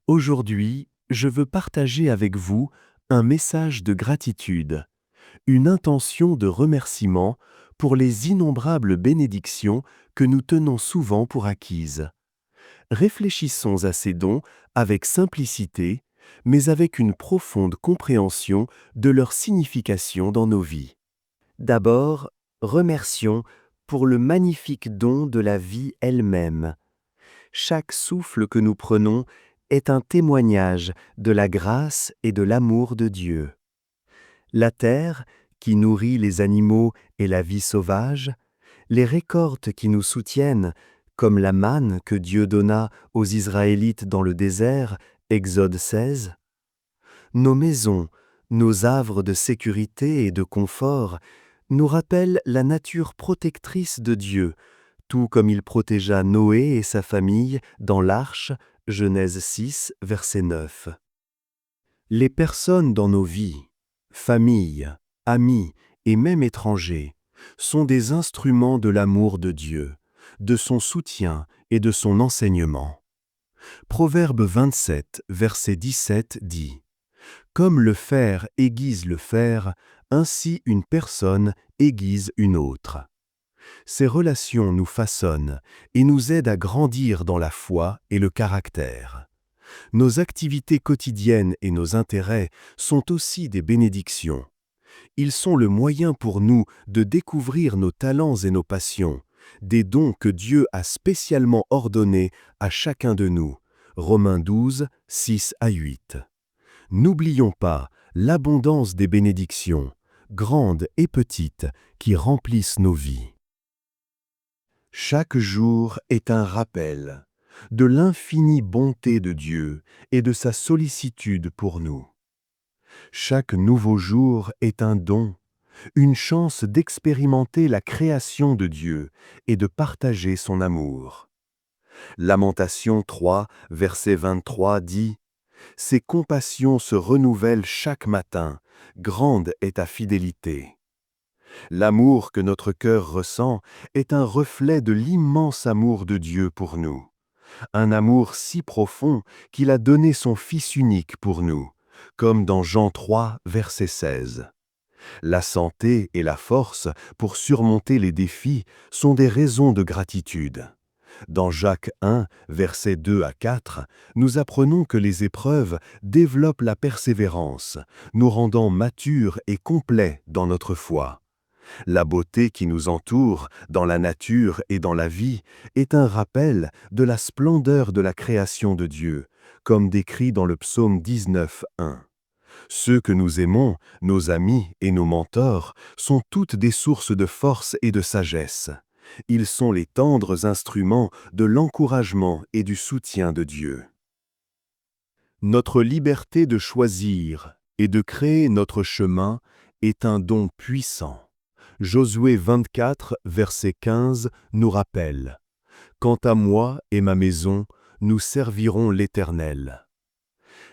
Aujourd'hui, je veux partager avec vous un message de gratitude, une intention de remerciement pour les innombrables bénédictions que nous tenons souvent pour acquises. Réfléchissons à ces dons avec simplicité, mais avec une profonde compréhension de leur signification dans nos vies. D'abord, remercions pour le magnifique don de la vie elle-même. Chaque souffle que nous prenons est un témoignage de la grâce et de l'amour de Dieu. La terre, qui nourrit les animaux et la vie sauvage, les récoltes qui nous soutiennent, comme la manne que Dieu donna aux Israélites dans le désert, Exode 16, nos maisons, nos havres de sécurité et de confort, nous rappellent la nature protectrice de Dieu, tout comme il protégea Noé et sa famille dans l'arche, Genèse 6, verset 9. Les personnes dans nos vies, familles, amis et même étrangers, sont des instruments de l'amour de Dieu, de son soutien et de son enseignement. Proverbe 27, verset 17 dit « Comme le fer aiguise le fer, ainsi une personne aiguise une autre. » Ces relations nous façonnent et nous aident à grandir dans la foi et le caractère. Nos activités quotidiennes et nos intérêts sont aussi des bénédictions. Ils sont le moyen pour nous de découvrir nos talents et nos passions, des dons que Dieu a spécialement ordonnés à chacun de nous. Romains 12, 6 à 8. N'oublions pas l'abondance des bénédictions, grandes et petites, qui remplissent nos vies. Chaque jour est un rappel de l'infinie bonté de Dieu et de sa sollicitude pour nous. Chaque nouveau jour est un don, une chance d'expérimenter la création de Dieu et de partager son amour. Lamentation 3, verset 23 dit « Ses compassions se renouvellent chaque matin, grande est ta fidélité. » L'amour que notre cœur ressent est un reflet de l'immense amour de Dieu pour nous. Un amour si profond qu'il a donné son Fils unique pour nous, comme dans Jean 3, verset 16. La santé et la force pour surmonter les défis sont des raisons de gratitude. Dans Jacques 1, versets 2 à 4, nous apprenons que les épreuves développent la persévérance, nous rendant matures et complets dans notre foi. La beauté qui nous entoure, dans la nature et dans la vie, est un rappel de la splendeur de la création de Dieu, comme décrit dans le psaume 19, 1. Ceux que nous aimons, nos amis et nos mentors, sont toutes des sources de force et de sagesse. Ils sont les tendres instruments de l'encouragement et du soutien de Dieu. Notre liberté de choisir et de créer notre chemin est un don puissant. Josué 24, verset 15 nous rappelle « Quant à moi et ma maison, nous servirons l'Éternel. »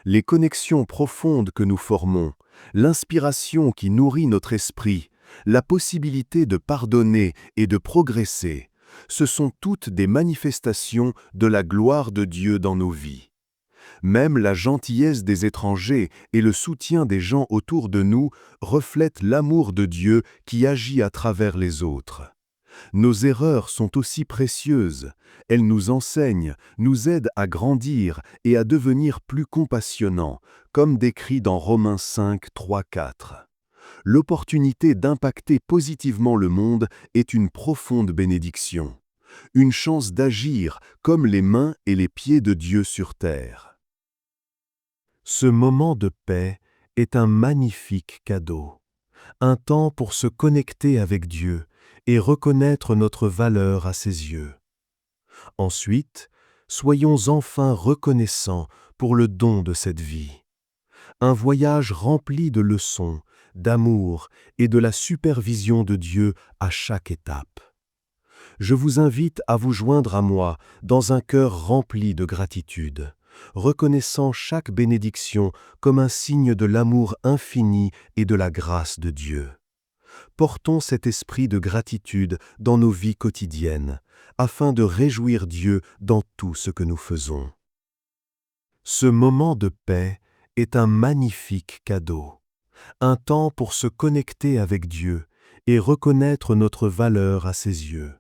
Les connexions profondes que nous formons, l'inspiration qui nourrit notre esprit, la possibilité de pardonner et de progresser, ce sont toutes des manifestations de la gloire de Dieu dans nos vies. Même la gentillesse des étrangers et le soutien des gens autour de nous reflètent l'amour de Dieu qui agit à travers les autres. Nos erreurs sont aussi précieuses. Elles nous enseignent, nous aident à grandir et à devenir plus compassionnants, comme décrit dans Romains 5, 3, 4. L'opportunité d'impacter positivement le monde est une profonde bénédiction, une chance d'agir comme les mains et les pieds de Dieu sur terre. Ce moment de paix est un magnifique cadeau, un temps pour se connecter avec Dieu et reconnaître notre valeur à ses yeux. Ensuite, soyons enfin reconnaissants pour le don de cette vie. Un voyage rempli de leçons, d'amour et de la supervision de Dieu à chaque étape. Je vous invite à vous joindre à moi dans un cœur rempli de gratitude, reconnaissant chaque bénédiction comme un signe de l'amour infini et de la grâce de Dieu. Portons cet esprit de gratitude dans nos vies quotidiennes, afin de réjouir Dieu dans tout ce que nous faisons. Ce moment de paix est un magnifique cadeau, un temps pour se connecter avec Dieu et reconnaître notre valeur à ses yeux.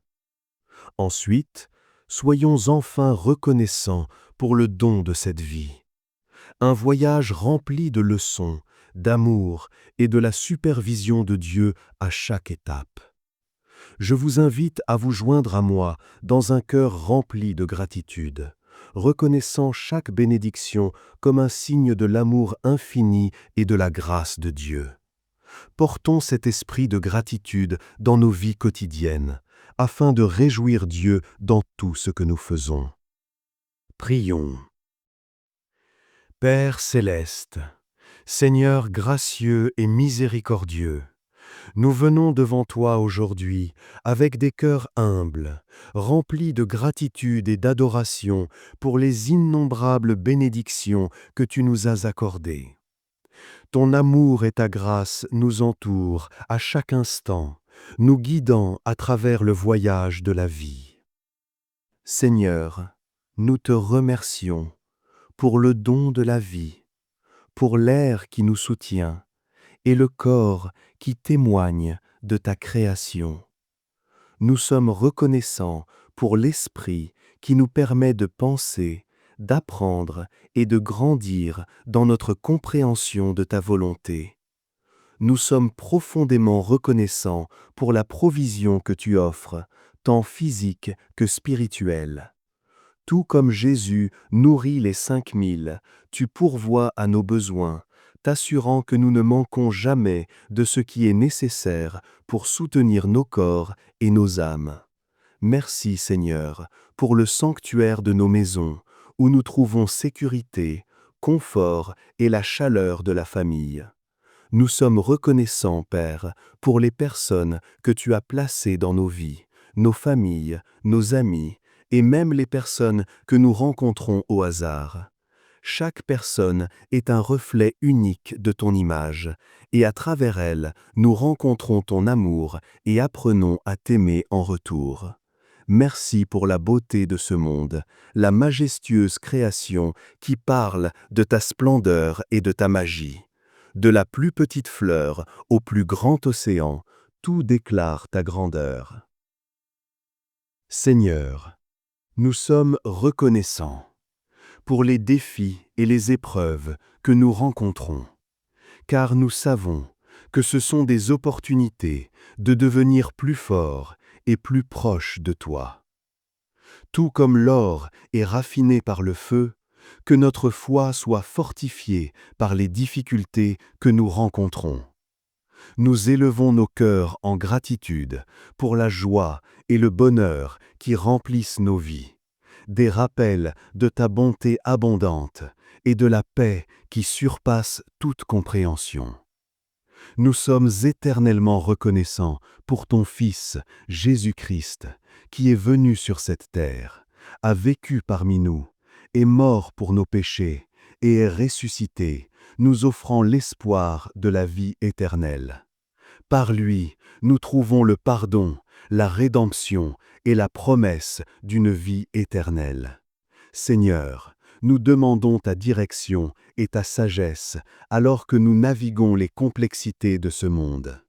Ensuite, soyons enfin reconnaissants pour le don de cette vie. Un voyage rempli de leçons, d'amour et de la supervision de Dieu à chaque étape. Je vous invite à vous joindre à moi dans un cœur rempli de gratitude, reconnaissant chaque bénédiction comme un signe de l'amour infini et de la grâce de Dieu. Portons cet esprit de gratitude dans nos vies quotidiennes, afin de réjouir Dieu dans tout ce que nous faisons. Prions. Père céleste, Seigneur gracieux et miséricordieux, nous venons devant toi aujourd'hui avec des cœurs humbles, remplis de gratitude et d'adoration pour les innombrables bénédictions que tu nous as accordées. Ton amour et ta grâce nous entourent à chaque instant, nous guidant à travers le voyage de la vie. Seigneur, nous te remercions pour le don de la vie, pour l'air qui nous soutient et le corps qui témoigne de ta création. Nous sommes reconnaissants pour l'esprit qui nous permet de penser, d'apprendre et de grandir dans notre compréhension de ta volonté. Nous sommes profondément reconnaissants pour la provision que tu offres, tant physique que spirituelle. Tout comme Jésus nourrit les 5000, tu pourvois à nos besoins, t'assurant que nous ne manquons jamais de ce qui est nécessaire pour soutenir nos corps et nos âmes. Merci Seigneur pour le sanctuaire de nos maisons, où nous trouvons sécurité, confort et la chaleur de la famille. Nous sommes reconnaissants, Père, pour les personnes que tu as placées dans nos vies, nos familles, nos amis, et même les personnes que nous rencontrons au hasard. Chaque personne est un reflet unique de ton image, et à travers elle, nous rencontrons ton amour et apprenons à t'aimer en retour. Merci pour la beauté de ce monde, la majestueuse création qui parle de ta splendeur et de ta magie. De la plus petite fleur au plus grand océan, tout déclare ta grandeur. Seigneur, nous sommes reconnaissants pour les défis et les épreuves que nous rencontrons, car nous savons que ce sont des opportunités de devenir plus forts et plus proches de toi. Tout comme l'or est raffiné par le feu, que notre foi soit fortifiée par les difficultés que nous rencontrons. Nous élevons nos cœurs en gratitude pour la joie et le bonheur qui remplissent nos vies, des rappels de ta bonté abondante et de la paix qui surpasse toute compréhension. Nous sommes éternellement reconnaissants pour ton Fils, Jésus-Christ, qui est venu sur cette terre, a vécu parmi nous, est mort pour nos péchés et est ressuscité, nous offrant l'espoir de la vie éternelle. Par lui, nous trouvons le pardon, la rédemption et la promesse d'une vie éternelle. Seigneur, nous demandons ta direction et ta sagesse alors que nous naviguons les complexités de ce monde.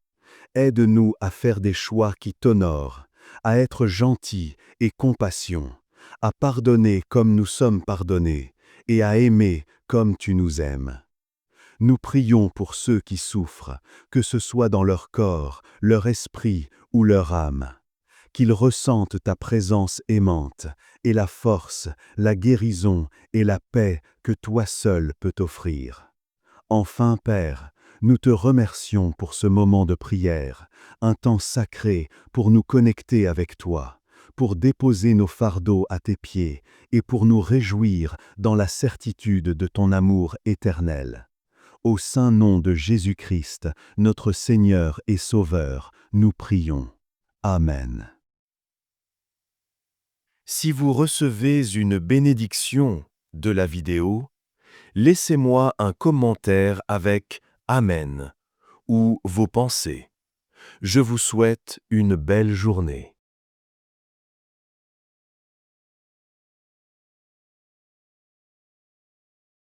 Aide-nous à faire des choix qui t'honorent, à être gentils et compassion, à pardonner comme nous sommes pardonnés et à aimer comme tu nous aimes. Nous prions pour ceux qui souffrent, que ce soit dans leur corps, leur esprit ou leur âme. Qu'ils ressentent ta présence aimante et la force, la guérison et la paix que toi seul peux offrir. Enfin, Père, nous te remercions pour ce moment de prière, un temps sacré pour nous connecter avec toi, pour déposer nos fardeaux à tes pieds et pour nous réjouir dans la certitude de ton amour éternel. Au saint nom de Jésus-Christ, notre Seigneur et Sauveur, nous prions. Amen. Si vous recevez une bénédiction de la vidéo, laissez-moi un commentaire avec « Amen » ou vos pensées. Je vous souhaite une belle journée.